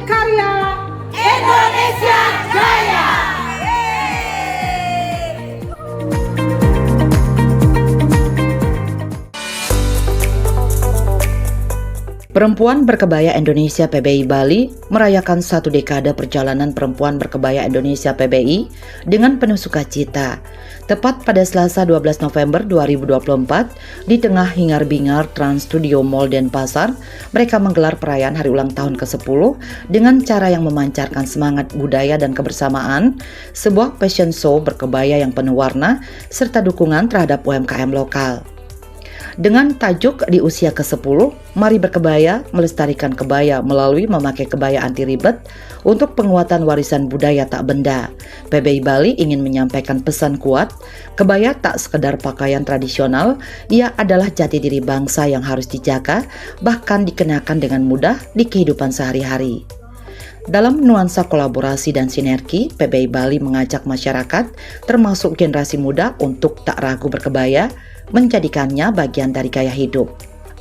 karya Indonesia Jaya. Perempuan Berkebaya Indonesia PBI Bali merayakan 1 dekade perjalanan Perempuan Berkebaya Indonesia PBI dengan penuh sukacita. Tepat pada Selasa 12 November 2024, di tengah hingar-bingar Trans Studio Mall Denpasar, mereka menggelar perayaan hari ulang tahun ke-10 dengan cara yang memancarkan semangat budaya dan kebersamaan, sebuah fashion show berkebaya yang penuh warna, serta dukungan terhadap UMKM lokal. Dengan tajuk di usia ke-10, mari berkebaya, melestarikan kebaya melalui memakai kebaya anti ribet untuk penguatan warisan budaya tak benda. PBI Bali ingin menyampaikan pesan kuat, kebaya tak sekedar pakaian tradisional, ia adalah jati diri bangsa yang harus dijaga, bahkan dikenakan dengan mudah di kehidupan sehari-hari. Dalam nuansa kolaborasi dan sinergi, PBI Bali mengajak masyarakat, termasuk generasi muda, untuk tak ragu berkebaya, menjadikannya bagian dari gaya hidup.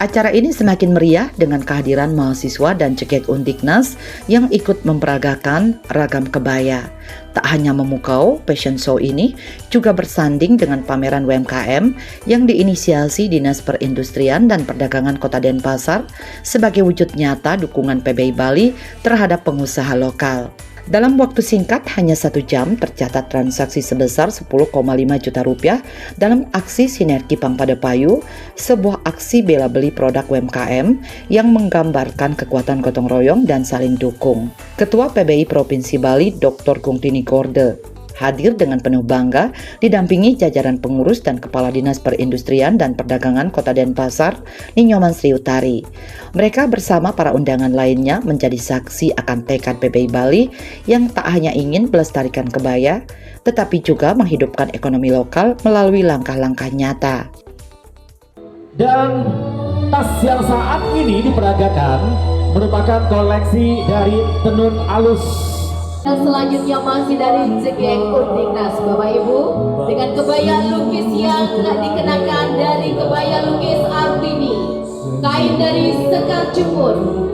Acara ini semakin meriah dengan kehadiran mahasiswa dan Cekek Undiknas yang ikut memperagakan ragam kebaya. Tak hanya memukau, fashion show ini juga bersanding dengan pameran UMKM yang diinisiasi Dinas Perindustrian dan Perdagangan Kota Denpasar sebagai wujud nyata dukungan PBI Bali terhadap pengusaha lokal. Dalam waktu singkat, hanya 1 jam, tercatat transaksi sebesar 10,5 juta rupiah dalam aksi Sinergi Pangpada Payu, sebuah aksi bela beli produk UMKM yang menggambarkan kekuatan gotong royong dan saling dukung. Ketua PBI Provinsi Bali, Dr. Gungtini Gorde, hadir dengan penuh bangga didampingi jajaran pengurus dan Kepala Dinas Perindustrian dan Perdagangan Kota Denpasar, Ninyoman Sri Utari. Mereka bersama para undangan lainnya menjadi saksi akan tekad PBI Bali yang tak hanya ingin melestarikan kebaya, tetapi juga menghidupkan ekonomi lokal melalui langkah-langkah nyata. Dan tas yang saat ini diperagakan merupakan koleksi dari tenun alus. Dan selanjutnya masih dari Cekek Undiknas, Bapak Ibu, dengan kebaya lukis yang dikenakan dari kebaya lukis Artini, kain dari Sekar Jepun,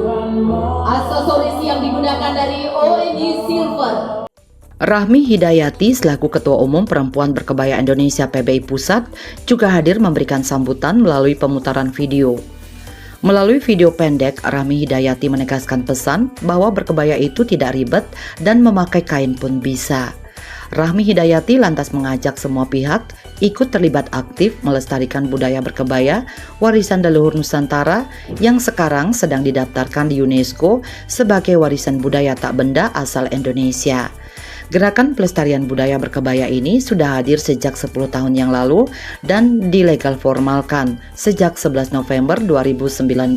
aksesoris yang digunakan dari ONG Silver. Rahmi Hidayati selaku Ketua Umum Perempuan Berkebaya Indonesia PBI Pusat juga hadir memberikan sambutan melalui pemutaran video. Melalui video pendek, Rahmi Hidayati menegaskan pesan bahwa berkebaya itu tidak ribet dan memakai kain pun bisa. Rahmi Hidayati lantas mengajak semua pihak ikut terlibat aktif melestarikan budaya berkebaya warisan leluhur Nusantara yang sekarang sedang didaftarkan di UNESCO sebagai warisan budaya tak benda asal Indonesia. Gerakan pelestarian budaya berkebaya ini sudah hadir sejak 10 tahun yang lalu dan dilegal formalkan sejak 11 November 2019.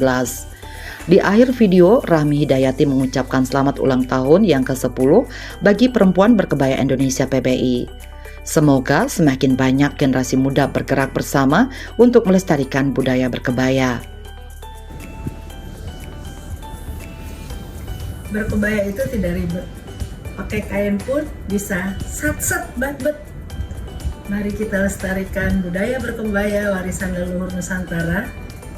Di akhir video, Rahmi Hidayati mengucapkan selamat ulang tahun yang ke-10 bagi Perempuan Berkebaya Indonesia PBI. Semoga semakin banyak generasi muda bergerak bersama untuk melestarikan budaya berkebaya. Berkebaya itu tidak ribet. Pakai kain pun bisa sat-sat bet-bet. Mari kita lestarikan budaya berkebaya warisan leluhur Nusantara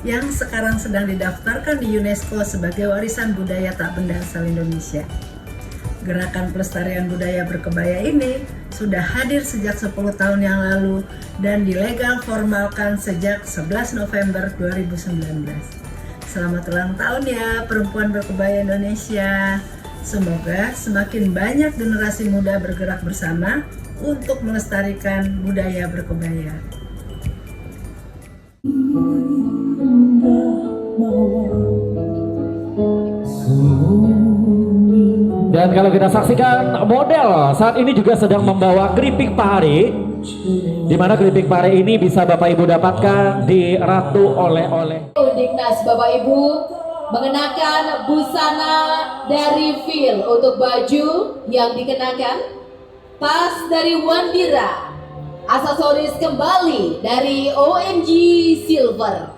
yang sekarang sedang didaftarkan di UNESCO sebagai warisan budaya tak benda asal Indonesia. Gerakan pelestarian budaya berkebaya ini sudah hadir sejak 10 tahun yang lalu dan dilegal formalkan sejak 11 November 2019. Selamat ulang tahun ya Perempuan Berkebaya Indonesia. Semoga semakin banyak generasi muda bergerak bersama untuk melestarikan budaya berkebaya. Dan kalau kita saksikan model saat ini juga sedang membawa keripik pare, di mana keripik pare ini bisa Bapak Ibu dapatkan di Ratu Oleh-oleh. Undiknas, Bapak Ibu, mengenakan busana dari Feel untuk baju yang dikenakan, tas dari Wandira, aksesoris kembali dari ONG Silver.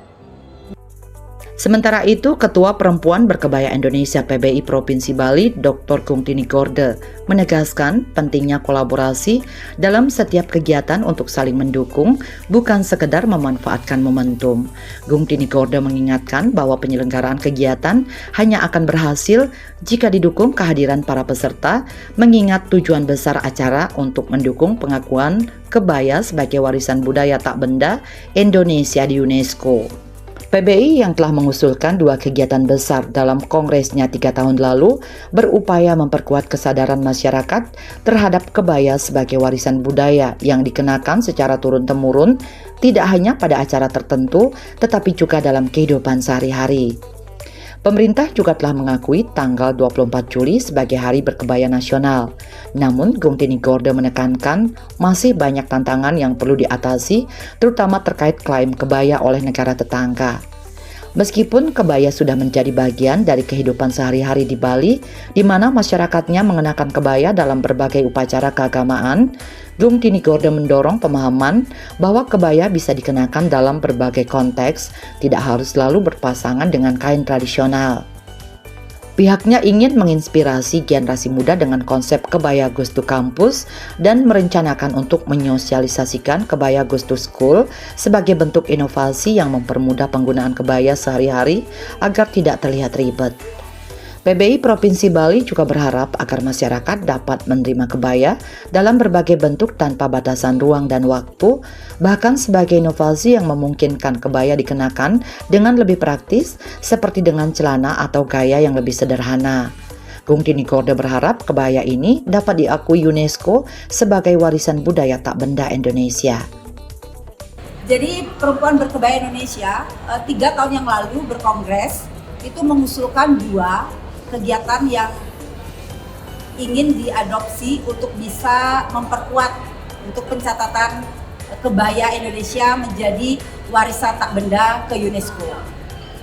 Sementara itu, Ketua Perempuan Berkebaya Indonesia PBI Provinsi Bali, Dr. Gungtini Gorde, menegaskan pentingnya kolaborasi dalam setiap kegiatan untuk saling mendukung, bukan sekedar memanfaatkan momentum. Gungtini Gorde mengingatkan bahwa penyelenggaraan kegiatan hanya akan berhasil jika didukung kehadiran para peserta, mengingat tujuan besar acara untuk mendukung pengakuan kebaya sebagai warisan budaya tak benda Indonesia di UNESCO. PBI yang telah mengusulkan 2 kegiatan besar dalam kongresnya 3 tahun lalu berupaya memperkuat kesadaran masyarakat terhadap kebaya sebagai warisan budaya yang dikenakan secara turun-temurun tidak hanya pada acara tertentu tetapi juga dalam kehidupan sehari-hari. Pemerintah juga telah mengakui tanggal 24 Juli sebagai Hari Berkebaya Nasional. Namun, Gungtini Gorde menekankan masih banyak tantangan yang perlu diatasi, terutama terkait klaim kebaya oleh negara tetangga. Meskipun kebaya sudah menjadi bagian dari kehidupan sehari-hari di Bali, di mana masyarakatnya mengenakan kebaya dalam berbagai upacara keagamaan, Gungtini Gorde mendorong pemahaman bahwa kebaya bisa dikenakan dalam berbagai konteks, tidak harus selalu berpasangan dengan kain tradisional. Pihaknya ingin menginspirasi generasi muda dengan konsep Kebaya Goes to Campus dan merencanakan untuk menyosialisasikan Kebaya Goes to School sebagai bentuk inovasi yang mempermudah penggunaan kebaya sehari-hari agar tidak terlihat ribet. PBI Provinsi Bali juga berharap agar masyarakat dapat menerima kebaya dalam berbagai bentuk tanpa batasan ruang dan waktu, bahkan sebagai inovasi yang memungkinkan kebaya dikenakan dengan lebih praktis seperti dengan celana atau gaya yang lebih sederhana. Gungtini Gorde berharap kebaya ini dapat diakui UNESCO sebagai warisan budaya tak benda Indonesia. Jadi Perempuan Berkebaya Indonesia 3 tahun yang lalu berkongres itu mengusulkan 2 kegiatan yang ingin diadopsi untuk bisa memperkuat untuk pencatatan kebaya Indonesia menjadi warisan tak benda ke UNESCO.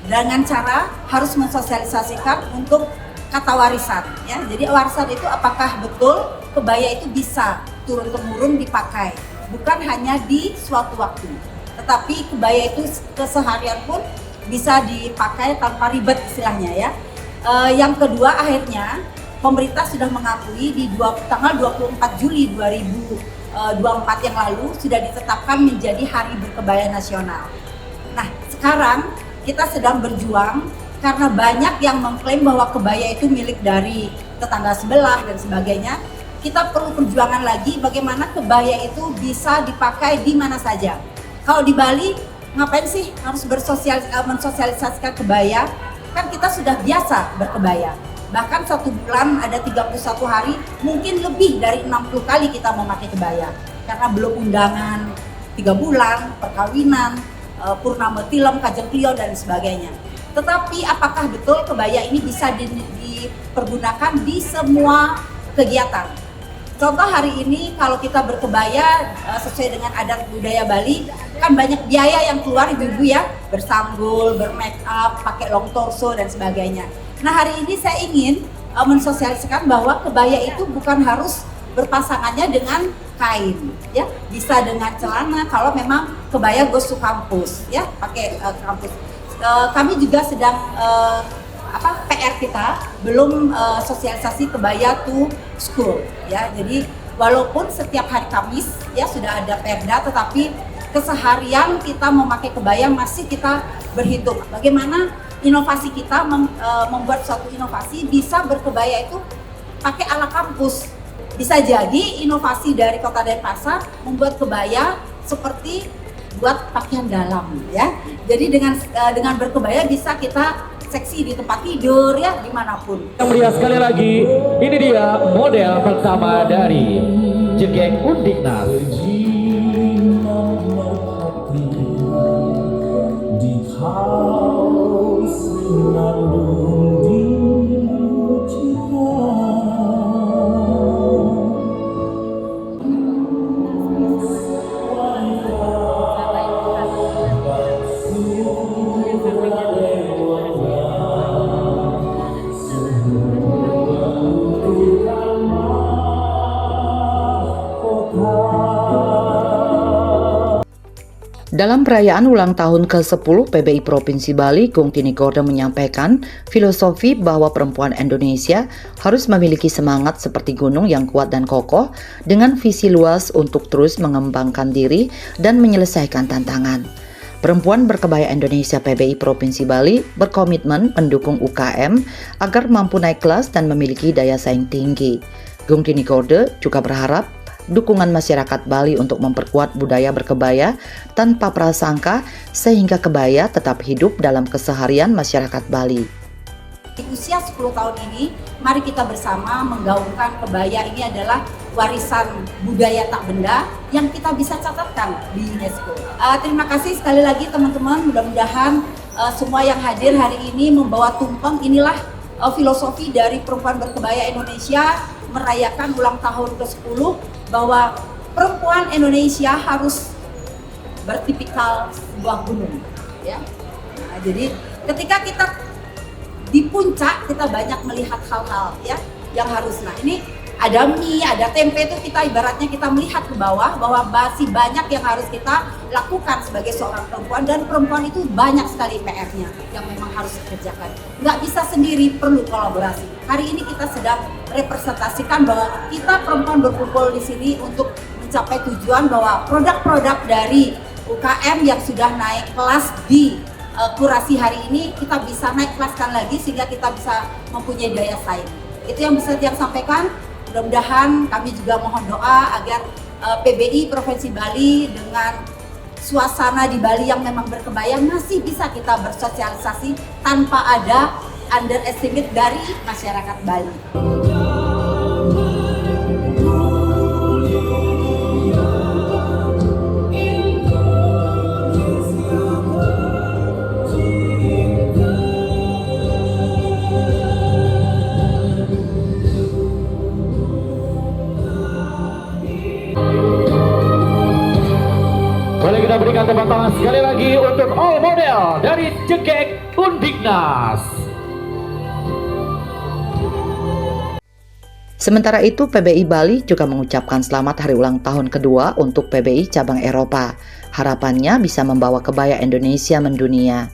Dengan cara harus mensosialisasikan untuk kata warisan, ya. Jadi warisan itu apakah betul kebaya itu bisa turun-temurun dipakai, bukan hanya di suatu waktu, tetapi kebaya itu keseharian pun bisa dipakai tanpa ribet istilahnya, ya. Yang kedua, akhirnya pemerintah sudah mengakui di tanggal 24 Juli 2024 yang lalu sudah ditetapkan menjadi Hari Berkebaya Nasional. Nah, sekarang kita sedang berjuang karena banyak yang mengklaim bahwa kebaya itu milik dari tetangga sebelah dan sebagainya. Kita perlu perjuangan lagi bagaimana kebaya itu bisa dipakai di mana saja. Kalau di Bali, ngapain sih harus mensosialisasikan kebaya? Kan kita sudah biasa berkebaya. Bahkan 1 bulan ada 31 hari, mungkin lebih dari 60 kali kita memakai kebaya. Karena belum undangan 3 bulan, perkawinan, purnama tilem, kajeng klio dan sebagainya. Tetapi apakah betul kebaya ini bisa dipergunakan di semua kegiatan? Contoh hari ini kalau kita berkebaya sesuai dengan adat budaya Bali, kan banyak biaya yang keluar ibu-ibu ya, bersanggul, bermake up, pakai long torso dan sebagainya. Nah, hari ini saya ingin mensosialisasikan bahwa kebaya itu bukan harus berpasangannya dengan kain, ya. Bisa dengan celana kalau memang kebaya goes to campus, ya, pakai kampus. Kami juga sedang PR kita belum sosialisasi kebaya to school, ya. Jadi walaupun setiap hari Kamis ya sudah ada perda, tetapi keseharian kita memakai kebaya masih kita berhitung. Bagaimana inovasi kita membuat suatu inovasi bisa berkebaya itu pakai ala kampus. Bisa jadi inovasi dari Kota Denpasar membuat kebaya seperti buat pakaian dalam, ya. Jadi dengan berkebaya bisa kita seksi di tempat tidur, ya, dimanapun. Yang meriah sekali lagi, ini dia model pertama dari Jegek Undiknas. Dalam perayaan ulang tahun ke-10 PBI Provinsi Bali, Gung Tini Gorde menyampaikan filosofi bahwa perempuan Indonesia harus memiliki semangat seperti gunung yang kuat dan kokoh dengan visi luas untuk terus mengembangkan diri dan menyelesaikan tantangan. Perempuan berkebaya Indonesia PBI Provinsi Bali berkomitmen mendukung UKM agar mampu naik kelas dan memiliki daya saing tinggi. Gung Tini Gorde juga berharap dukungan masyarakat Bali untuk memperkuat budaya berkebaya tanpa prasangka sehingga kebaya tetap hidup dalam keseharian masyarakat Bali. Di usia 10 tahun ini, mari kita bersama menggaungkan kebaya ini adalah warisan budaya tak benda yang kita bisa catatkan di UNESCO. Terima kasih sekali lagi teman-teman, mudah-mudahan semua yang hadir hari ini membawa tumpeng. Inilah filosofi dari perempuan berkebaya Indonesia merayakan ulang tahun ke-10 bahwa perempuan Indonesia harus bertipikal sebuah gunung, ya. Nah, jadi ketika kita di puncak kita banyak melihat hal-hal ya yang harus. Nah, ini ada mie, ada tempe, itu kita ibaratnya kita melihat ke bawah bahwa masih banyak yang harus kita lakukan sebagai seorang perempuan, dan perempuan itu banyak sekali PR-nya yang memang harus dikerjakan. Nggak bisa sendiri, perlu kolaborasi. Hari ini kita sedang representasikan bahwa kita perempuan berkumpul di sini untuk mencapai tujuan bahwa produk-produk dari UKM yang sudah naik kelas di kurasi hari ini kita bisa naik kelaskan lagi sehingga kita bisa mempunyai daya saing. Itu yang bisa saya sampaikan. Mudah-mudahan kami juga mohon doa agar PBI Provinsi Bali dengan suasana di Bali yang memang berkebaya masih bisa kita bersosialisasi tanpa ada underestimate dari masyarakat Bali. Boleh kita berikan tepuk tangan sekali lagi untuk all model dari Cegek Undiknas. Sementara itu, PBI Bali juga mengucapkan selamat hari ulang tahun kedua untuk PBI cabang Eropa. Harapannya bisa membawa kebaya Indonesia mendunia.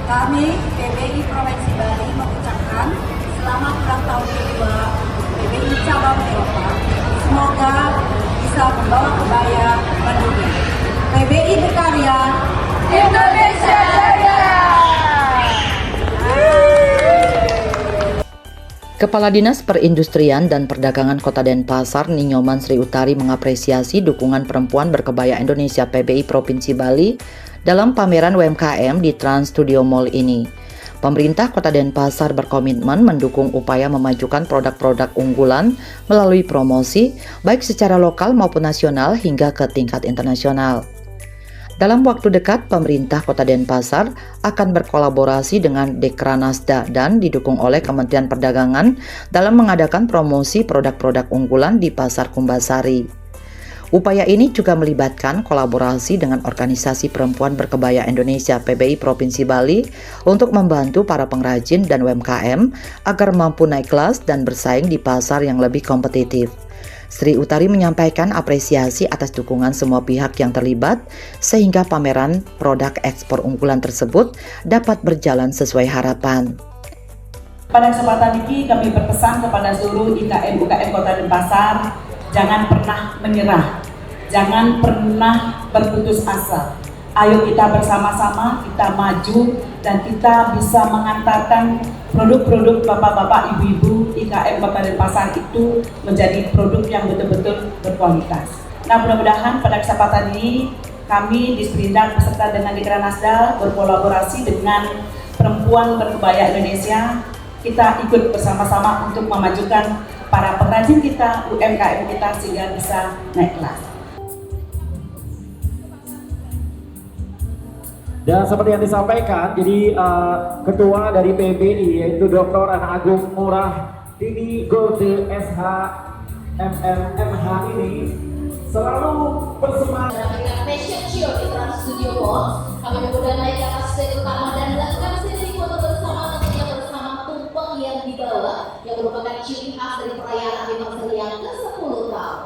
Kami PBI Provinsi Bali mengucapkan selamat ulang tahun kedua PBI cabang Eropa. Semoga bisa membawa kebaya mendunia. PBI berkarya, Indonesia Jaya! Kepala Dinas Perindustrian dan Perdagangan Kota Denpasar, Ninyoman Sri Utari mengapresiasi dukungan perempuan berkebaya Indonesia PBI Provinsi Bali dalam pameran UMKM di Trans Studio Mall ini. Pemerintah Kota Denpasar berkomitmen mendukung upaya memajukan produk-produk unggulan melalui promosi, baik secara lokal maupun nasional hingga ke tingkat internasional. Dalam waktu dekat, pemerintah Kota Denpasar akan berkolaborasi dengan Dekranasda dan didukung oleh Kementerian Perdagangan dalam mengadakan promosi produk-produk unggulan di Pasar Kumbasari. Upaya ini juga melibatkan kolaborasi dengan Organisasi Perempuan Berkebaya Indonesia PBI Provinsi Bali untuk membantu para pengrajin dan UMKM agar mampu naik kelas dan bersaing di pasar yang lebih kompetitif. Sri Utari menyampaikan apresiasi atas dukungan semua pihak yang terlibat sehingga pameran produk ekspor unggulan tersebut dapat berjalan sesuai harapan. Pada kesempatan ini kami berpesan kepada seluruh UKM Kota Denpasar, jangan pernah menyerah, jangan pernah berputus asa. Ayo kita bersama-sama, kita maju dan kita bisa mengantarkan produk-produk bapak-bapak, ibu-ibu UKM Kota Denpasar itu menjadi produk yang betul-betul berkualitas. Nah, mudah-mudahan pada kesempatan ini kami di Sprindak beserta dengan Dekranasda berkolaborasi dengan Perempuan Berkebaya Indonesia, kita ikut bersama-sama untuk memajukan para pengrajin kita, UMKM kita sehingga bisa naik kelas. Dan seperti yang disampaikan, jadi Ketua dari PBI yaitu Dr. Ana Agung Murah Tini Gorde SH MMH ini selalu bersemangat. Dengan fashion show di Trans Studio Mall, kami kemudian naik ke atas stage utama dan melakukan sesi foto bersama tentunya bersama tumpeng yang dibawa yang merupakan ciri khas dari perayaan anniversary yang ke-10 tahun.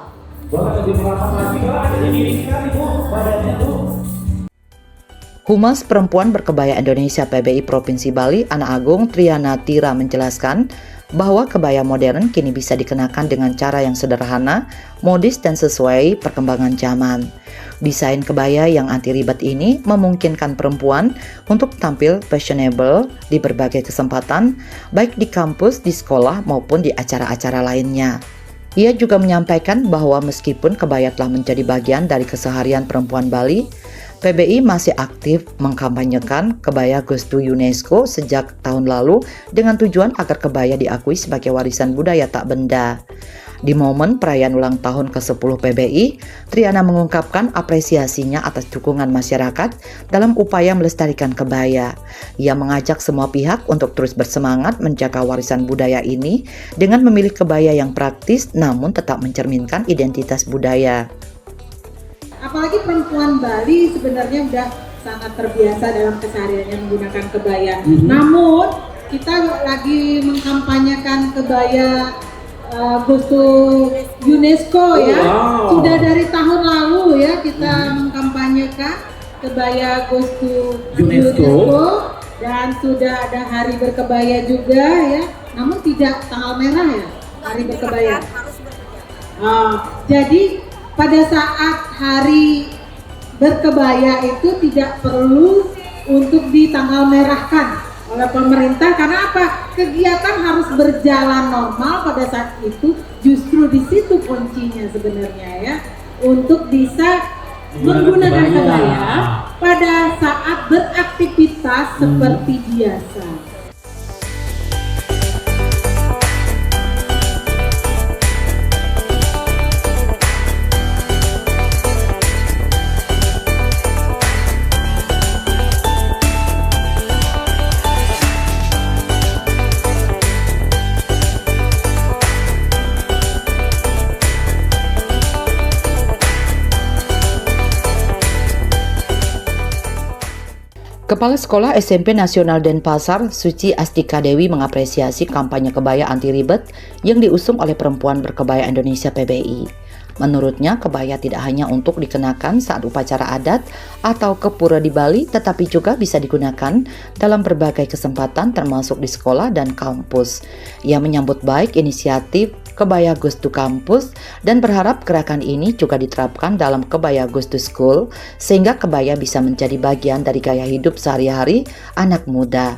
Boleh lebih merapat lagi, kalau ada di diri sekali Bu, badannya tuh. Humas Perempuan Berkebaya Indonesia PBI Provinsi Bali, Ana Agung Triana Tira menjelaskan bahwa kebaya modern kini bisa dikenakan dengan cara yang sederhana, modis dan sesuai perkembangan zaman. Desain kebaya yang anti ribet ini memungkinkan perempuan untuk tampil fashionable di berbagai kesempatan, baik di kampus, di sekolah maupun di acara-acara lainnya. Ia juga menyampaikan bahwa meskipun kebaya telah menjadi bagian dari keseharian perempuan Bali, PBI masih aktif mengkampanyekan kebaya Goes to UNESCO sejak tahun lalu dengan tujuan agar kebaya diakui sebagai warisan budaya tak benda. Di momen perayaan ulang tahun ke-10 PBI, Triana mengungkapkan apresiasinya atas dukungan masyarakat dalam upaya melestarikan kebaya. Ia mengajak semua pihak untuk terus bersemangat menjaga warisan budaya ini dengan memilih kebaya yang praktis namun tetap mencerminkan identitas budaya. Apalagi perempuan Bali sebenarnya sudah sangat terbiasa dalam kesehariannya menggunakan kebaya. Namun kita lagi mengkampanyekan kebaya Goes to UNESCO ya. Sudah dari tahun lalu ya kita mengkampanyekan kebaya Goes to UNESCO dan sudah ada hari berkebaya juga ya. Namun tidak tanggal merah ya hari berkebaya. Jadi pada saat hari berkebaya itu tidak perlu untuk ditanggal merahkan oleh pemerintah, karena apa? Kegiatan harus berjalan normal pada saat itu. Justru di situ kuncinya sebenarnya ya, untuk bisa menggunakan kebaya pada saat beraktivitas seperti biasa. Kepala Sekolah SMP Nasional Denpasar, Suci Astika Dewi mengapresiasi kampanye kebaya anti ribet yang diusung oleh Perempuan Berkebaya Indonesia PBI. Menurutnya, kebaya tidak hanya untuk dikenakan saat upacara adat atau ke pura di Bali, tetapi juga bisa digunakan dalam berbagai kesempatan termasuk di sekolah dan kampus. Ia menyambut baik inisiatif Kebaya Goes to Campus dan berharap gerakan ini juga diterapkan dalam Kebaya Goes to School sehingga kebaya bisa menjadi bagian dari gaya hidup sehari-hari anak muda.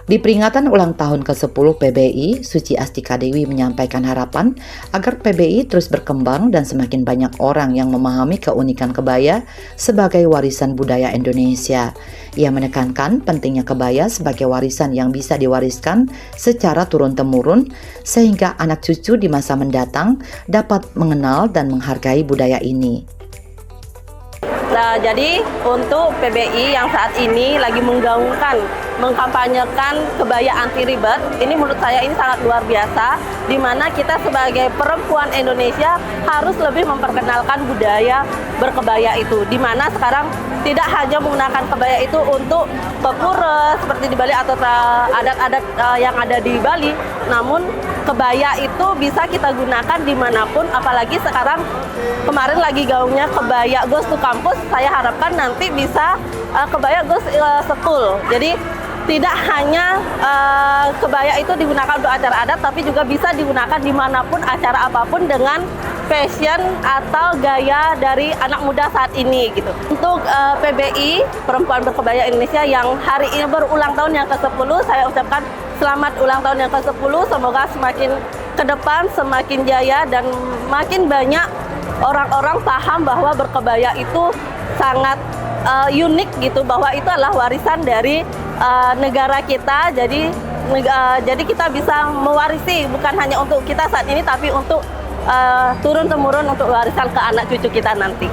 Di peringatan ulang tahun ke-10 PBI, Suci Astika Dewi menyampaikan harapan agar PBI terus berkembang dan semakin banyak orang yang memahami keunikan kebaya sebagai warisan budaya Indonesia. Ia menekankan pentingnya kebaya sebagai warisan yang bisa diwariskan secara turun-temurun sehingga anak cucu di masa mendatang dapat mengenal dan menghargai budaya ini. Nah, jadi untuk PBI yang saat ini lagi mengkampanyekan kebaya anti ribet, ini menurut saya ini sangat luar biasa, di mana kita sebagai perempuan Indonesia harus lebih memperkenalkan budaya berkebaya itu, di mana sekarang tidak hanya menggunakan kebaya itu untuk pepura seperti di Bali atau adat-adat yang ada di Bali, namun kebaya itu bisa kita gunakan dimanapun, apalagi sekarang kemarin lagi gaungnya kebaya Goes to Campus. Saya harapkan nanti bisa kebaya Goes School. Jadi tidak hanya kebaya itu digunakan untuk acara adat, tapi juga bisa digunakan dimanapun, acara apapun dengan fashion atau gaya dari anak muda saat ini gitu. Untuk PBI Perempuan Berkebaya Indonesia yang hari ini berulang tahun yang ke-10, saya ucapkan selamat ulang tahun yang ke-10. Semoga semakin ke depan semakin jaya dan makin banyak orang-orang paham bahwa berkebaya itu sangat unik gitu, bahwa itu adalah warisan dari negara kita. Jadi kita bisa mewarisi bukan hanya untuk kita saat ini, tapi untuk turun-temurun untuk warisan ke anak cucu kita nanti.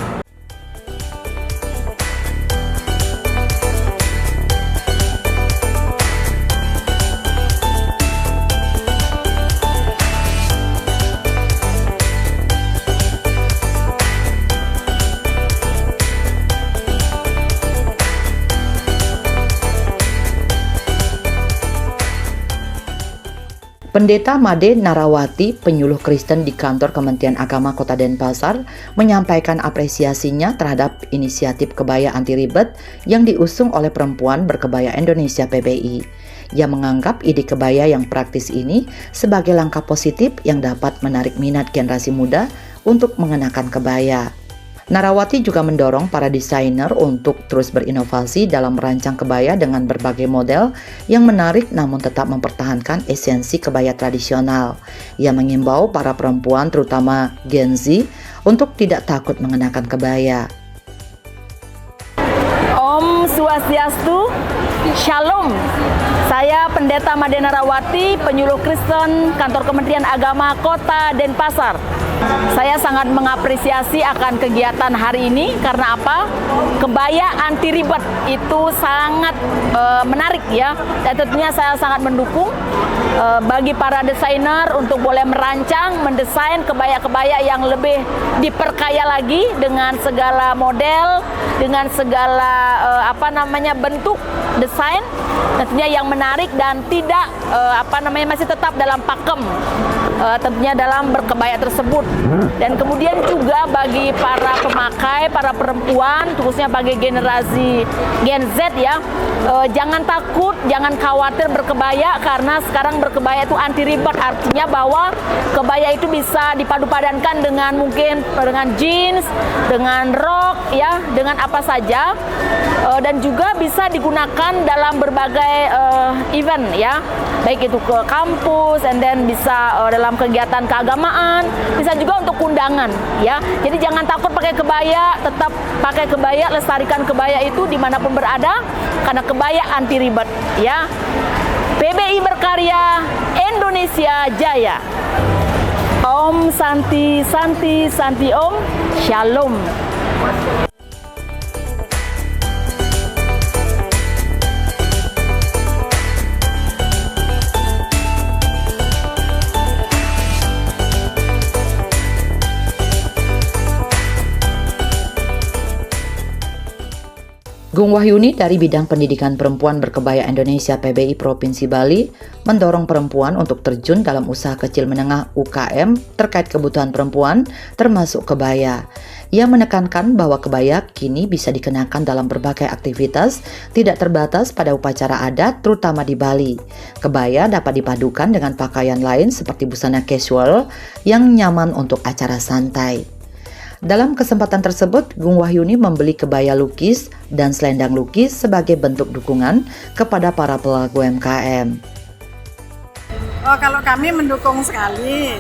Pendeta Made Narawati, penyuluh Kristen di kantor Kementerian Agama Kota Denpasar, menyampaikan apresiasinya terhadap inisiatif kebaya anti ribet yang diusung oleh Perempuan Berkebaya Indonesia PBI. Ia menganggap ide kebaya yang praktis ini sebagai langkah positif yang dapat menarik minat generasi muda untuk mengenakan kebaya. Narawati juga mendorong para desainer untuk terus berinovasi dalam merancang kebaya dengan berbagai model yang menarik namun tetap mempertahankan esensi kebaya tradisional. Ia mengimbau para perempuan terutama Gen Z untuk tidak takut mengenakan kebaya. Om Swastiastu, Shalom. Saya Pendeta Made Narawati, penyuluh Kristen Kantor Kementerian Agama Kota Denpasar. Saya sangat mengapresiasi akan kegiatan hari ini karena apa? Kebaya anti ribet itu sangat menarik ya. Dan tentunya saya sangat mendukung bagi para desainer untuk boleh merancang, mendesain kebaya-kebaya yang lebih diperkaya lagi dengan segala model, dengan segala bentuk desain tentunya yang menarik dan tidak masih tetap dalam pakem tentunya dalam berkebaya tersebut. Dan kemudian juga bagi para pemakai, para perempuan khususnya bagi generasi Gen Z ya, jangan takut, jangan khawatir berkebaya karena sekarang berkebaya itu anti ribet, artinya bahwa kebaya itu bisa dipadu-padankan dengan mungkin dengan jeans, dengan rok ya, dengan apa saja, dan juga bisa digunakan dalam berbagai event ya, baik itu ke kampus, and then bisa dalam kegiatan keagamaan, bisa juga untuk undangan ya. Jadi jangan takut pakai kebaya, tetap pakai kebaya, lestarikan kebaya itu dimanapun berada karena kebaya anti ribet ya. PBI berkarya, Indonesia jaya. Om Santi Santi Santi Om, Shalom. Gung Wahyuni dari Bidang Pendidikan Perempuan Berkebaya Indonesia PBI Provinsi Bali mendorong perempuan untuk terjun dalam usaha kecil menengah UKM terkait kebutuhan perempuan termasuk kebaya. Ia menekankan bahwa kebaya kini bisa dikenakan dalam berbagai aktivitas, tidak terbatas pada upacara adat terutama di Bali. Kebaya dapat dipadukan dengan pakaian lain seperti busana casual yang nyaman untuk acara santai. Dalam kesempatan tersebut, Gung Wahyuni membeli kebaya lukis dan selendang lukis sebagai bentuk dukungan kepada para pelaku UMKM. Oh, kalau kami mendukung sekali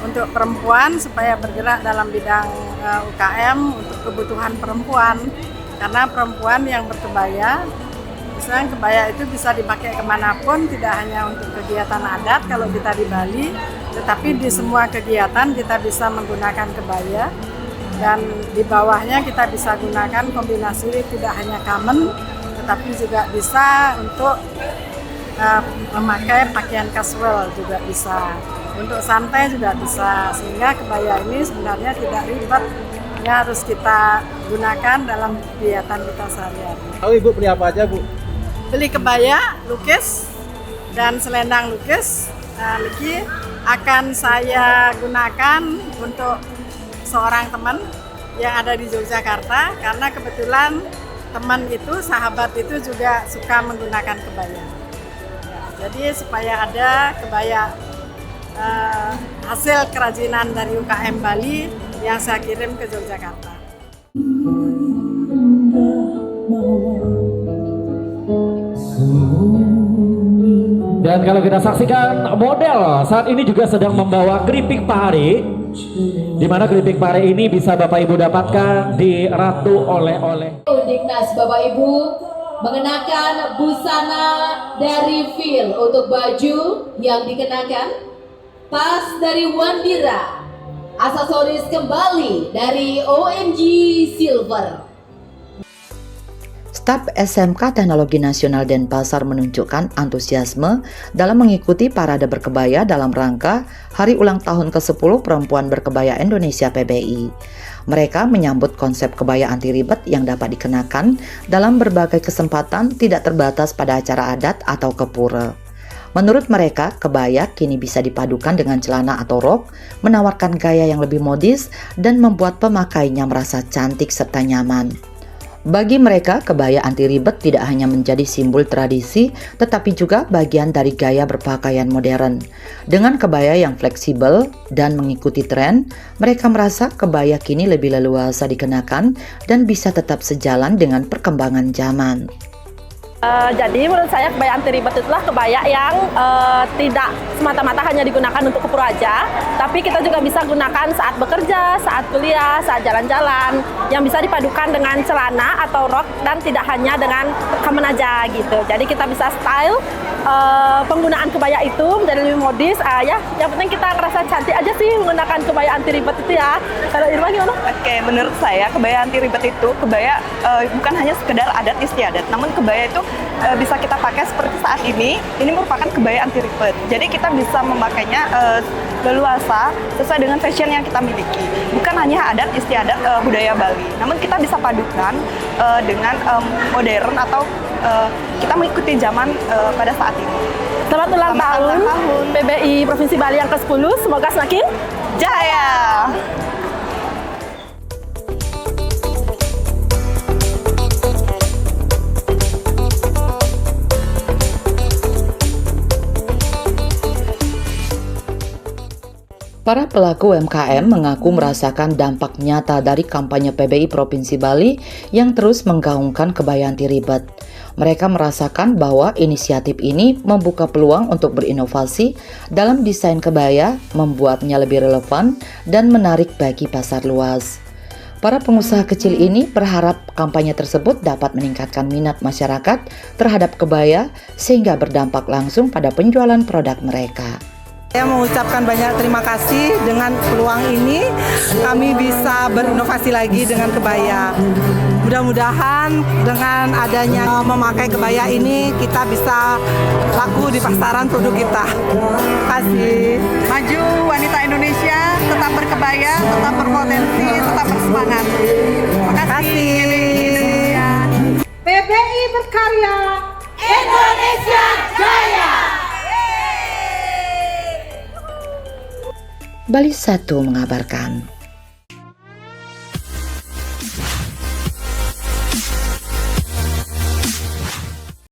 untuk perempuan supaya bergerak dalam bidang UKM untuk kebutuhan perempuan. Karena perempuan yang berkebaya, misalnya kebaya itu bisa dipakai kemanapun, tidak hanya untuk kegiatan adat kalau kita di Bali, tetapi di semua kegiatan kita bisa menggunakan kebaya. Dan di bawahnya kita bisa gunakan kombinasi tidak hanya common, tetapi juga bisa untuk memakai pakaian casual juga bisa, untuk santai juga bisa, sehingga kebaya ini sebenarnya tidak ribet, ya harus kita gunakan dalam kegiatan kita sehari-hari. Oh, Ibu beli apa aja, Bu? Beli kebaya, lukis, dan selendang lukis. Niki akan saya gunakan untuk seorang teman yang ada di Yogyakarta, karena kebetulan teman itu, sahabat itu juga suka menggunakan kebaya. Jadi supaya ada kebaya hasil kerajinan dari UKM Bali yang saya kirim ke Yogyakarta. Dan kalau kita saksikan model saat ini juga sedang membawa keripik pare, di mana keripik pare ini bisa Bapak Ibu dapatkan di Ratu Oleh-oleh. Undiknas Bapak Ibu mengenakan busana dari Fil untuk baju yang dikenakan, tas dari Wandira, aksesoris kembali dari OMG Silver. Staf SMK Teknologi Nasional Denpasar menunjukkan antusiasme dalam mengikuti parade berkebaya dalam rangka Hari Ulang Tahun ke-10 Perempuan Berkebaya Indonesia PBI. Mereka menyambut konsep kebaya anti ribet yang dapat dikenakan dalam berbagai kesempatan, tidak terbatas pada acara adat atau ke pura. Menurut mereka, kebaya kini bisa dipadukan dengan celana atau rok, menawarkan gaya yang lebih modis dan membuat pemakainya merasa cantik serta nyaman. Bagi mereka, kebaya anti ribet tidak hanya menjadi simbol tradisi, tetapi juga bagian dari gaya berpakaian modern. Dengan kebaya yang fleksibel dan mengikuti tren, mereka merasa kebaya kini lebih leluasa dikenakan dan bisa tetap sejalan dengan perkembangan zaman. Jadi menurut saya kebaya anti ribet itulah kebaya yang tidak semata-mata hanya digunakan untuk ke Purwaja, tapi kita juga bisa gunakan saat bekerja, saat kuliah, saat jalan-jalan, yang bisa dipadukan dengan celana atau rok dan tidak hanya dengan rekaman aja gitu. Jadi kita bisa style penggunaan kebaya itu menjadi lebih modis, ya. Yang penting kita ngerasa cantik aja sih menggunakan kebaya anti ribet itu ya. Kalau Irma gimana? Oke, menurut saya kebaya anti ribet itu kebaya bukan hanya sekedar adat istiadat, namun kebaya itu bisa kita pakai seperti saat ini merupakan kebaya anti ribet. Jadi kita bisa memakainya leluasa sesuai dengan fashion yang kita miliki. Bukan hanya adat istiadat budaya Bali, namun kita bisa padukan dengan modern atau kita mengikuti zaman pada saat ini. Selamat ulang tahun PBI Provinsi Bali yang ke-10, semoga semakin jaya! Para pelaku UMKM mengaku merasakan dampak nyata dari kampanye PBI Provinsi Bali yang terus menggaungkan kebaya anti ribet. Mereka merasakan bahwa inisiatif ini membuka peluang untuk berinovasi dalam desain kebaya, membuatnya lebih relevan dan menarik bagi pasar luas. Para pengusaha kecil ini berharap kampanye tersebut dapat meningkatkan minat masyarakat terhadap kebaya sehingga berdampak langsung pada penjualan produk mereka. Saya mengucapkan banyak terima kasih. Dengan peluang ini kami bisa berinovasi lagi dengan kebaya. Mudah-mudahan dengan adanya memakai kebaya ini kita bisa laku di pasaran produk kita. Terima kasih. Maju wanita Indonesia, tetap berkebaya, tetap berpotensi, tetap bersemangat. Terima kasih. PBI berkarya, Indonesia Jaya. Bali 1 mengabarkan.